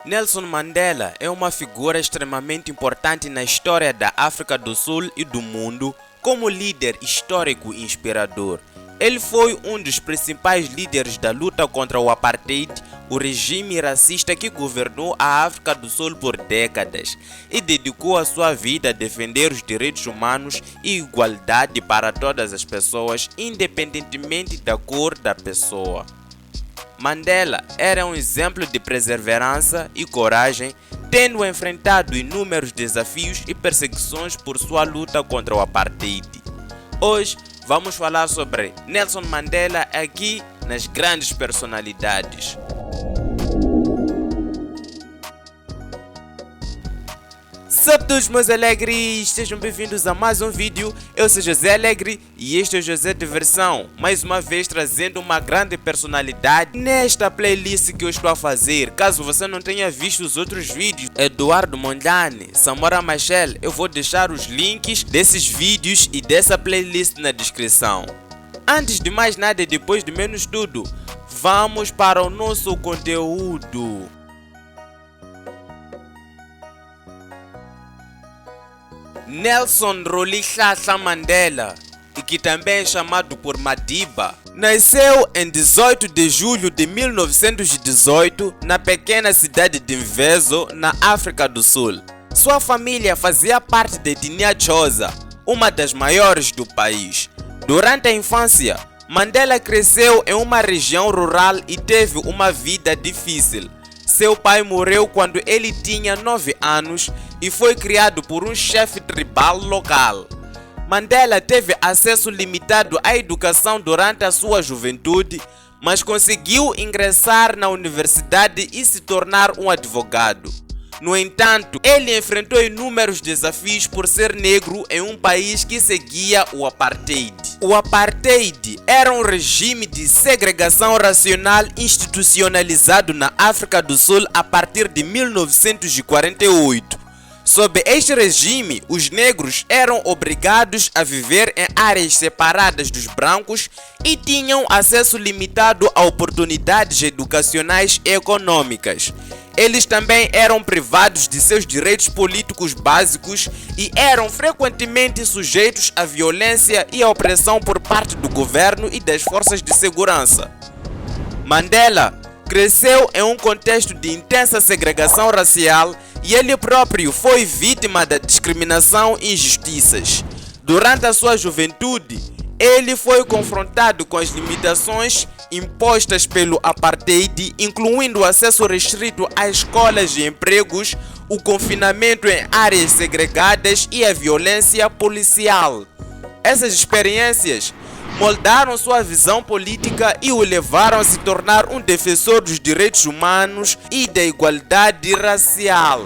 Nelson Mandela é uma figura extremamente importante na história da África do Sul e do mundo como líder histórico e inspirador. Ele foi um dos principais líderes da luta contra o apartheid, o regime racista que governou a África do Sul por décadas, e dedicou a sua vida a defender os direitos humanos e igualdade para todas as pessoas, independentemente da cor da pessoa. Mandela era um exemplo de perseverança e coragem, tendo enfrentado inúmeros desafios e perseguições por sua luta contra o apartheid. Hoje vamos falar sobre Nelson Mandela aqui nas grandes personalidades. Salve todos meus alegres, sejam bem-vindos a mais um vídeo. Eu sou José Alegre e este é o José Diversão, mais uma vez trazendo uma grande personalidade nesta playlist que eu estou a fazer. Caso você não tenha visto os outros vídeos, Eduardo Mondlane, Samora Machel, eu vou deixar os links desses vídeos e dessa playlist na descrição. Antes de mais nada e depois de menos tudo, vamos para o nosso conteúdo. Nelson Rolihlahla Mandela, e que também é chamado por Madiba, nasceu em 18 de julho de 1918 na pequena cidade de Mvezo, na África do Sul. Sua família fazia parte da etnia Xhosa, uma das maiores do país. Durante a infância, Mandela cresceu em uma região rural e teve uma vida difícil. Seu pai morreu quando ele tinha 9 anos e foi criado por um chefe tribal local. Mandela teve acesso limitado à educação durante a sua juventude, mas conseguiu ingressar na universidade e se tornar um advogado. No entanto, ele enfrentou inúmeros desafios por ser negro em um país que seguia o apartheid. O apartheid era um regime de segregação racial institucionalizado na África do Sul a partir de 1948. Sob este regime, os negros eram obrigados a viver em áreas separadas dos brancos e tinham acesso limitado a oportunidades educacionais e econômicas. Eles também eram privados de seus direitos políticos básicos e eram frequentemente sujeitos à violência e à opressão por parte do governo e das forças de segurança. Mandela cresceu em um contexto de intensa segregação racial e ele próprio foi vítima da discriminação e injustiças. Durante a sua juventude, ele foi confrontado com as limitações impostas pelo apartheid, incluindo o acesso restrito a escolas e empregos, o confinamento em áreas segregadas e a violência policial. Essas experiências moldaram sua visão política e o levaram a se tornar um defensor dos direitos humanos e da igualdade racial.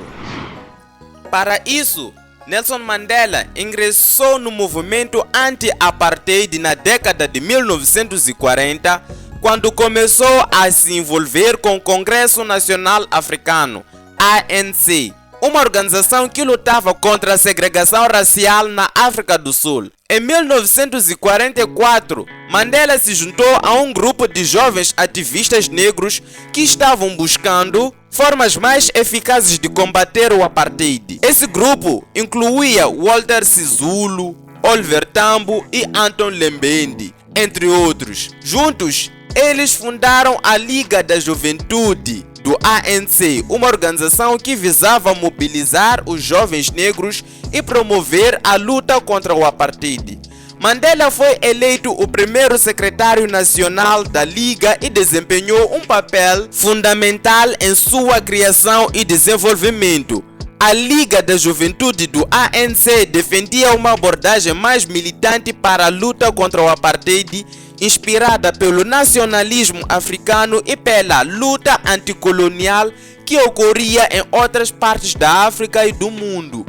Para isso, Nelson Mandela ingressou no movimento anti-apartheid na década de 1940, quando começou a se envolver com o Congresso Nacional Africano, ANC, uma organização que lutava contra a segregação racial na África do Sul. Em 1944, Mandela se juntou a um grupo de jovens ativistas negros que estavam buscando formas mais eficazes de combater o apartheid. Esse grupo incluía Walter Sisulu, Oliver Tambo e Anton Lembede, entre outros. Juntos, eles fundaram a Liga da Juventude do ANC, uma organização que visava mobilizar os jovens negros e promover a luta contra o apartheid. Mandela foi eleito o primeiro secretário nacional da Liga e desempenhou um papel fundamental em sua criação e desenvolvimento. A Liga da Juventude do ANC defendia uma abordagem mais militante para a luta contra o apartheid, inspirada pelo nacionalismo africano e pela luta anticolonial que ocorria em outras partes da África e do mundo.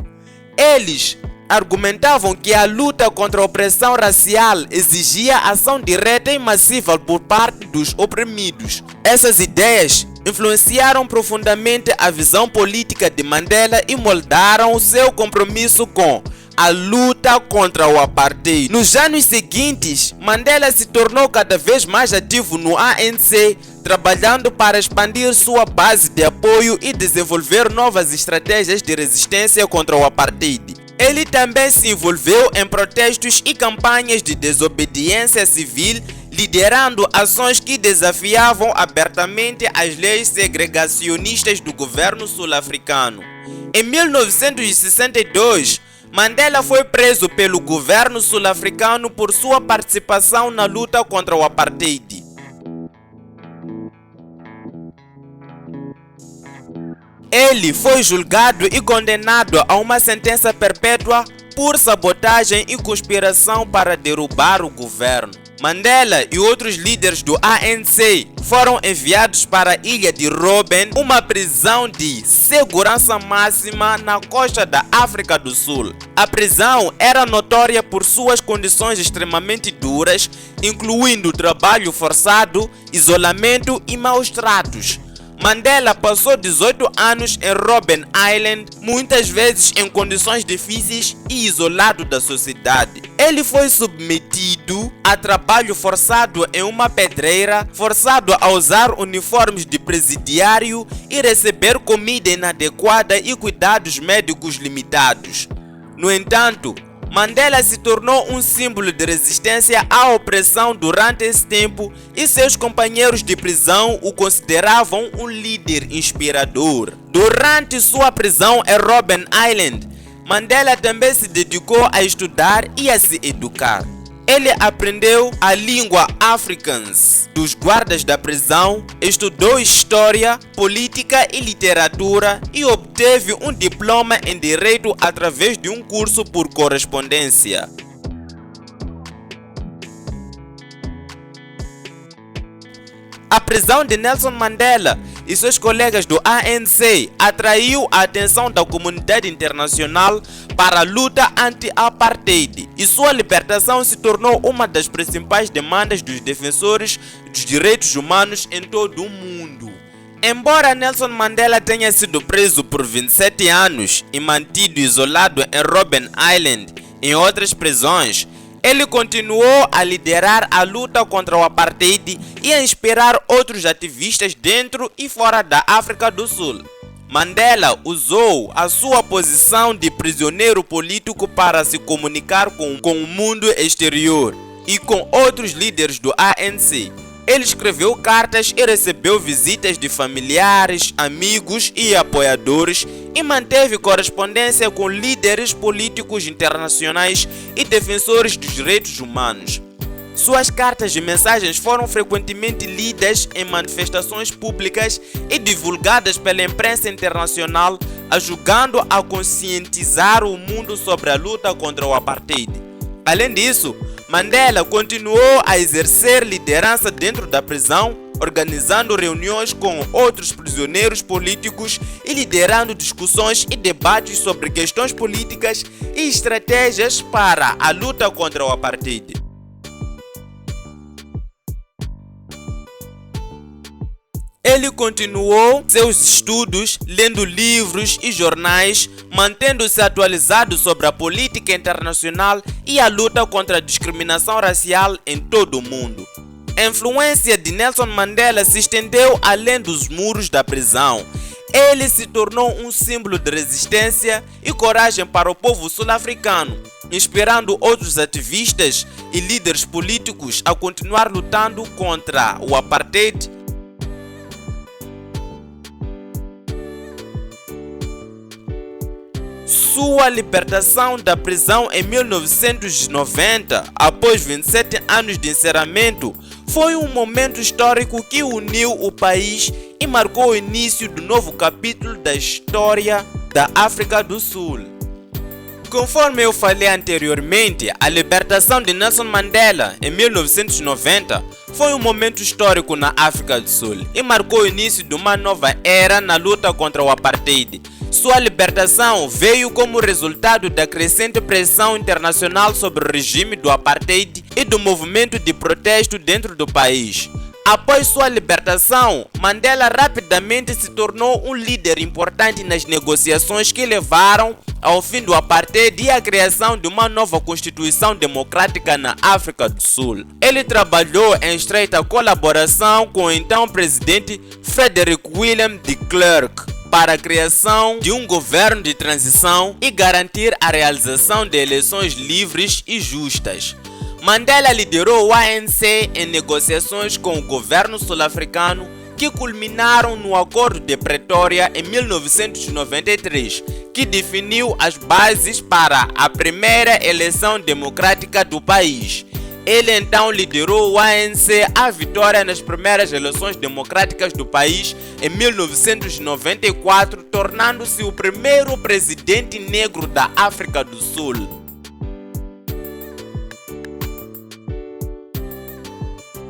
Eles argumentavam que a luta contra a opressão racial exigia ação direta e massiva por parte dos oprimidos. Essas ideias influenciaram profundamente a visão política de Mandela e moldaram o seu compromisso com a luta contra o apartheid. Nos anos seguintes, Mandela se tornou cada vez mais ativo no ANC, trabalhando para expandir sua base de apoio e desenvolver novas estratégias de resistência contra o apartheid. Ele também se envolveu em protestos e campanhas de desobediência civil, liderando ações que desafiavam abertamente as leis segregacionistas do governo sul-africano. Em 1962, Mandela foi preso pelo governo sul-africano por sua participação na luta contra o apartheid. Ele foi julgado e condenado a uma sentença perpétua por sabotagem e conspiração para derrubar o governo. Mandela e outros líderes do ANC foram enviados para a ilha de Robben, uma prisão de segurança máxima na costa da África do Sul. A prisão era notória por suas condições extremamente duras, incluindo trabalho forçado, isolamento e maus tratos. Mandela passou 18 anos em Robben Island, muitas vezes em condições difíceis e isolado da sociedade. Ele foi submetido a trabalho forçado em uma pedreira, forçado a usar uniformes de presidiário e receber comida inadequada e cuidados médicos limitados. No entanto, Mandela se tornou um símbolo de resistência à opressão durante esse tempo e seus companheiros de prisão o consideravam um líder inspirador. Durante sua prisão em Robben Island, Mandela também se dedicou a estudar e a se educar. Ele aprendeu a língua Afrikaans dos guardas da prisão, estudou história, política e literatura e obteve um diploma em direito através de um curso por correspondência. A prisão de Nelson Mandela e seus colegas do ANC atraiu a atenção da comunidade internacional para a luta anti-apartheid e sua libertação se tornou uma das principais demandas dos defensores dos direitos humanos em todo o mundo. Embora Nelson Mandela tenha sido preso por 27 anos e mantido isolado em Robben Island e em outras prisões, ele continuou a liderar a luta contra o apartheid e a inspirar outros ativistas dentro e fora da África do Sul. Mandela usou a sua posição de prisioneiro político para se comunicar com o mundo exterior e com outros líderes do ANC. Ele escreveu cartas e recebeu visitas de familiares, amigos e apoiadores e manteve correspondência com líderes políticos internacionais e defensores dos direitos humanos. Suas cartas e mensagens foram frequentemente lidas em manifestações públicas e divulgadas pela imprensa internacional, ajudando a conscientizar o mundo sobre a luta contra o apartheid. Além disso, Mandela continuou a exercer liderança dentro da prisão, organizando reuniões com outros prisioneiros políticos e liderando discussões e debates sobre questões políticas e estratégias para a luta contra o apartheid. Ele continuou seus estudos, lendo livros e jornais, mantendo-se atualizado sobre a política internacional e a luta contra a discriminação racial em todo o mundo. A influência de Nelson Mandela se estendeu além dos muros da prisão. Ele se tornou um símbolo de resistência e coragem para o povo sul-africano, inspirando outros ativistas e líderes políticos a continuar lutando contra o apartheid. Sua libertação da prisão em 1990, após 27 anos de encerramento, foi um momento histórico que uniu o país e marcou o início do novo capítulo da história da África do Sul. Conforme eu falei anteriormente, a libertação de Nelson Mandela em 1990 foi um momento histórico na África do Sul e marcou o início de uma nova era na luta contra o apartheid. Sua libertação veio como resultado da crescente pressão internacional sobre o regime do apartheid e do movimento de protesto dentro do país. Após sua libertação, Mandela rapidamente se tornou um líder importante nas negociações que levaram ao fim do apartheid e à criação de uma nova constituição democrática na África do Sul. Ele trabalhou em estreita colaboração com o então presidente Frederick William de Klerk para a criação de um governo de transição e garantir a realização de eleições livres e justas. Mandela liderou o ANC em negociações com o governo sul-africano que culminaram no Acordo de Pretória em 1993, que definiu as bases para a primeira eleição democrática do país. Ele então liderou o ANC à vitória nas primeiras eleições democráticas do país em 1994, tornando-se o primeiro presidente negro da África do Sul.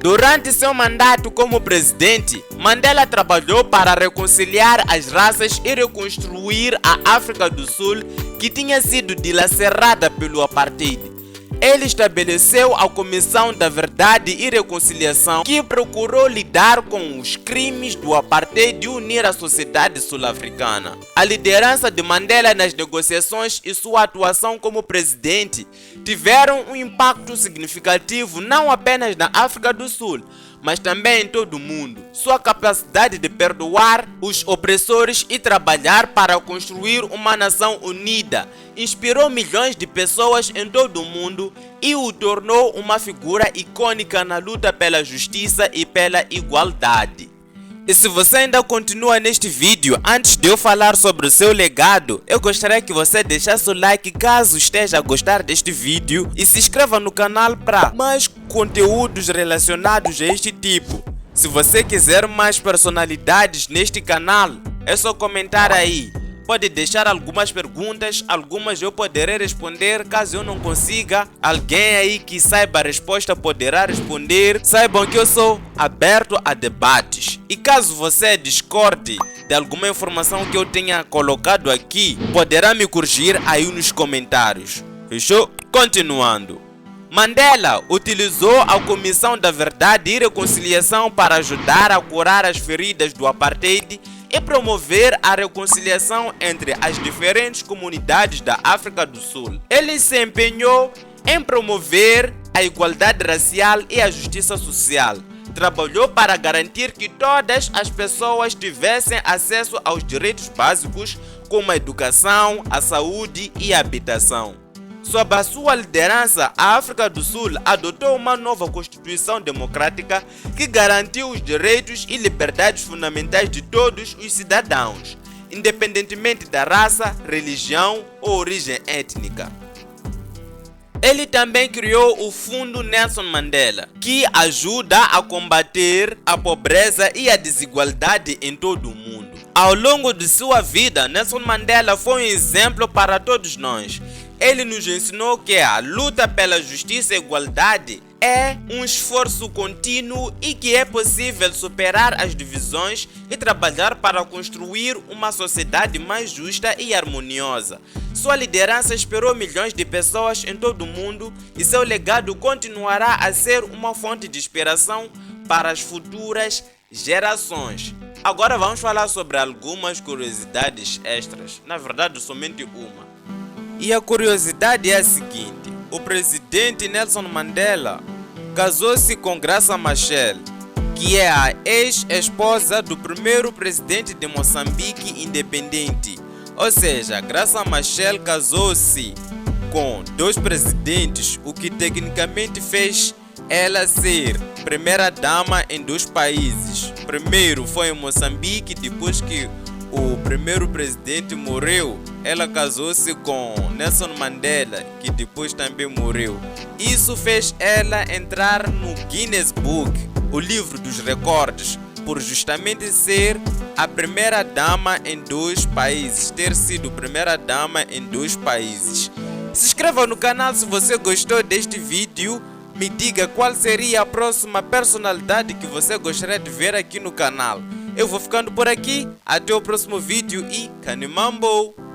Durante seu mandato como presidente, Mandela trabalhou para reconciliar as raças e reconstruir a África do Sul, que tinha sido dilacerada pelo apartheid. Ele estabeleceu a Comissão da Verdade e Reconciliação, que procurou lidar com os crimes do apartheid e unir a sociedade sul-africana. A liderança de Mandela nas negociações e sua atuação como presidente tiveram um impacto significativo não apenas na África do Sul, mas também em todo o mundo. Sua capacidade de perdoar os opressores e trabalhar para construir uma nação unida inspirou milhões de pessoas em todo o mundo e o tornou uma figura icônica na luta pela justiça e pela igualdade. E se você ainda continua neste vídeo, antes de eu falar sobre o seu legado, eu gostaria que você deixasse o like caso esteja a gostar deste vídeo e se inscreva no canal para mais conteúdos relacionados a este tipo. Se você quiser mais personalidades neste canal, é só comentar aí. Pode deixar algumas perguntas, algumas eu poderei responder. Caso eu não consiga, alguém aí que saiba a resposta poderá responder. Saibam que eu sou aberto a debates. E caso você discorde de alguma informação que eu tenha colocado aqui, poderá me corrigir aí nos comentários. Fechou? Continuando. Mandela utilizou a Comissão da Verdade e Reconciliação para ajudar a curar as feridas do apartheid e promover a reconciliação entre as diferentes comunidades da África do Sul. Ele se empenhou em promover a igualdade racial e a justiça social. Trabalhou para garantir que todas as pessoas tivessem acesso aos direitos básicos, como a educação, a saúde e a habitação. Sob a sua liderança, a África do Sul adotou uma nova Constituição democrática que garantiu os direitos e liberdades fundamentais de todos os cidadãos, independentemente da raça, religião ou origem étnica. Ele também criou o Fundo Nelson Mandela, que ajuda a combater a pobreza e a desigualdade em todo o mundo. Ao longo de sua vida, Nelson Mandela foi um exemplo para todos nós. Ele nos ensinou que a luta pela justiça e igualdade é um esforço contínuo e que é possível superar as divisões e trabalhar para construir uma sociedade mais justa e harmoniosa. Sua liderança inspirou milhões de pessoas em todo o mundo e seu legado continuará a ser uma fonte de inspiração para as futuras gerações. Agora vamos falar sobre algumas curiosidades extras, na verdade somente uma. E a curiosidade é a seguinte: o presidente Nelson Mandela casou-se com Graça Machel, que é a ex-esposa do primeiro presidente de Moçambique independente. Ou seja, Graça Machel casou-se com dois presidentes, o que tecnicamente fez ela ser primeira-dama em dois países. Primeiro foi em Moçambique, depois que o primeiro presidente morreu, ela casou-se com Nelson Mandela, que depois também morreu. Isso fez ela entrar no Guinness Book, o livro dos recordes, por justamente ser a primeira dama em dois países, ter sido primeira dama em dois países. Se inscreva no canal se você gostou deste vídeo. Me diga qual seria a próxima personalidade que você gostaria de ver aqui no canal. Eu vou ficando por aqui, até o próximo vídeo e Kanimambo!